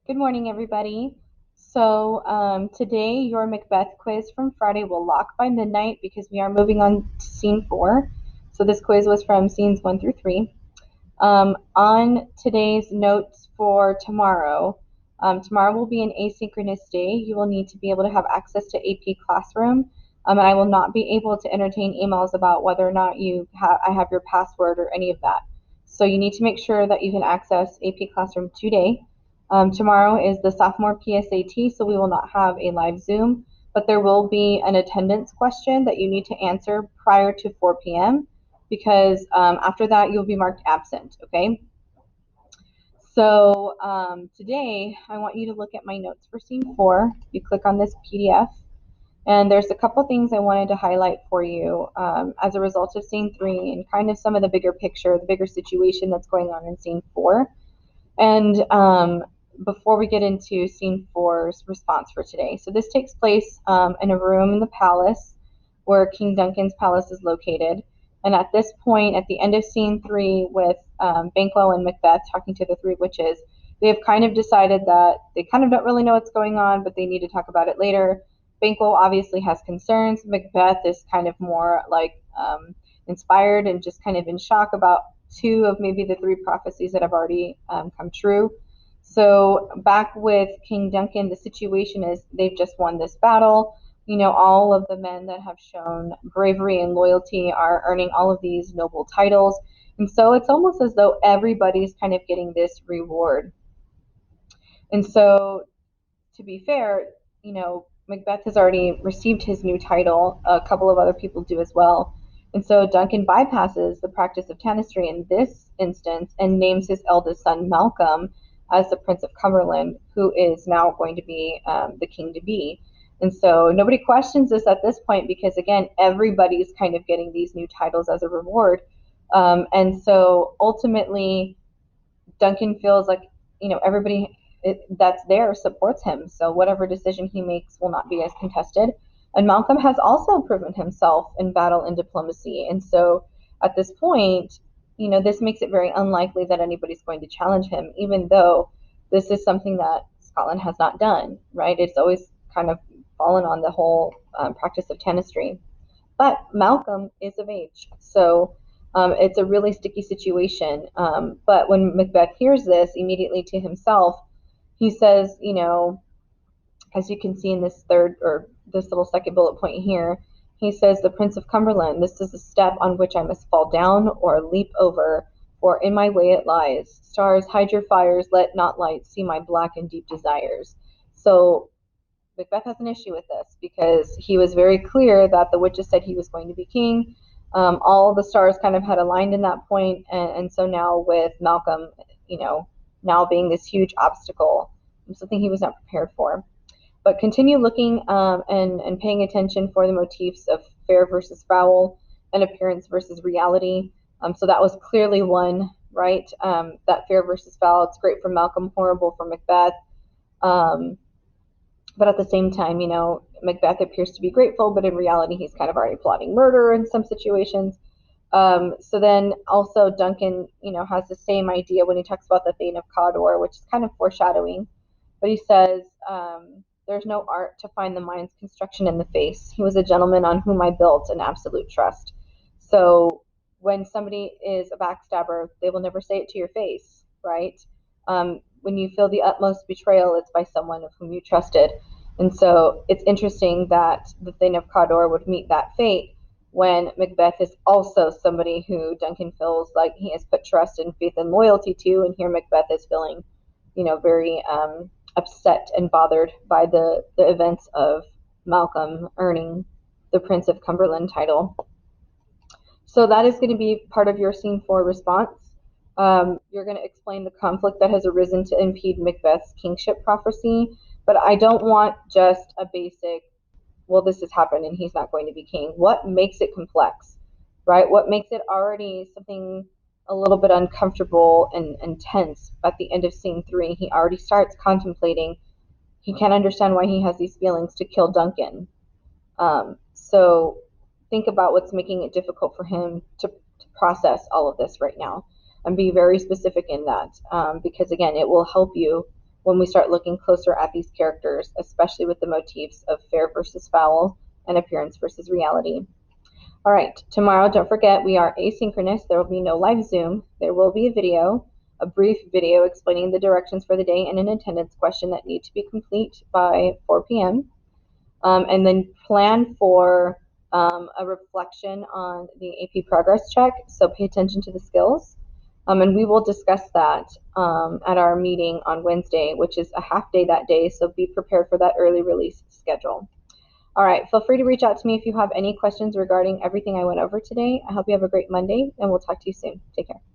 Good morning, everybody. Today your Macbeth quiz from Friday will lock by midnight because we are moving on to scene four. So this quiz was from scenes 1 through 3. On today's notes for tomorrow, tomorrow will be an asynchronous day. You will need to be able to have access to AP Classroom, and I will not be able to entertain emails about whether or not I have your password or any of that. So you need to make sure that you can access AP Classroom today. Tomorrow is the sophomore PSAT, so we will not have a live Zoom, but there will be an attendance question that you need to answer prior to 4 p.m. because after that you'll be marked absent, okay? Today I want you to look at my notes for scene four. You click on this PDF, and there's a couple things I wanted to highlight for you as a result of scene three and kind of some of the bigger picture, the bigger situation that's going on in scene four. And before we get into scene four's response for today, so this takes place in a room in the palace where King Duncan's palace is located. And at this point, at the end of scene three, with Banquo and Macbeth talking to the three witches, they have kind of decided that they kind of don't really know what's going on, but they need to talk about it later. Banquo obviously has concerns. Macbeth is kind of more like inspired and just kind of in shock about two of maybe the three prophecies that have already come true. So back with King Duncan, the situation is they've just won this battle. You know, all of the men that have shown bravery and loyalty are earning all of these noble titles. And so it's almost as though everybody's kind of getting this reward. And so, to be fair, you know, Macbeth has already received his new title. A couple of other people do as well. And so Duncan bypasses the practice of tanistry in this instance and names his eldest son Malcolm as the Prince of Cumberland, who is now going to be the king to be. And so nobody questions this at this point because, again, everybody's kind of getting these new titles as a reward. And so ultimately, Duncan feels like, you know, everybody that's there supports him. So whatever decision he makes will not be as contested. And Malcolm has also proven himself in battle and diplomacy. And so at this point, you know, this makes it very unlikely that anybody's going to challenge him, even though this is something that Scotland has not done, right? It's always kind of fallen on the whole practice of tanistry. But Malcolm is of age, so it's a really sticky situation. But when Macbeth hears this, immediately to himself, he says, you know, as you can see in this third or this little second bullet point here, he says, the Prince of Cumberland, this is a step on which I must fall down or leap over, for in my way it lies. Stars, hide your fires, let not light see my black and deep desires. So Macbeth has an issue with this because he was very clear that the witches said he was going to be king. All the stars kind of had aligned in that point, and so now with Malcolm, you know, now being this huge obstacle, something he was not prepared for. But continue looking and paying attention for the motifs of fair versus foul and appearance versus reality. So that was clearly one, right? That fair versus foul. It's great for Malcolm, horrible for Macbeth. Um, but at the same time, you know, Macbeth appears to be grateful, but in reality, he's kind of already plotting murder in some situations. So then also Duncan, you know, has the same idea when he talks about the Thane of Cawdor, which is kind of foreshadowing. But he says, there's no art to find the mind's construction in the face. He was a gentleman on whom I built an absolute trust. So when somebody is a backstabber, they will never say it to your face, right? When you feel the utmost betrayal, it's by someone of whom you trusted. And so it's interesting that the Thane of Cawdor would meet that fate when Macbeth is also somebody who Duncan feels like he has put trust and faith and loyalty to, and here Macbeth is feeling, you know, very upset and bothered by the events of Malcolm earning the Prince of Cumberland title. So that is going to be part of your scene four response. You're going to explain the conflict that has arisen to impede Macbeth's kingship prophecy, but I don't want just a basic, well, this has happened and he's not going to be king. What makes it complex, right? What makes it already something a little bit uncomfortable and tense at the end of scene three? He already starts contemplating, he can't understand why he has these feelings to kill Duncan. So think about what's making it difficult for him to process all of this right now and be very specific in that because, again, it will help you when we start looking closer at these characters, especially with the motifs of fair versus foul and appearance versus reality. All right, tomorrow, don't forget, we are asynchronous. There will be no live Zoom. There will be a video, a brief video explaining the directions for the day and an attendance question that need to be complete by 4 p.m. And then plan for a reflection on the AP progress check, so pay attention to the skills. And we will discuss that at our meeting on Wednesday, which is a half day that day, so be prepared for that early release schedule. All right, feel free to reach out to me if you have any questions regarding everything I went over today. I hope you have a great Monday, and we'll talk to you soon. Take care.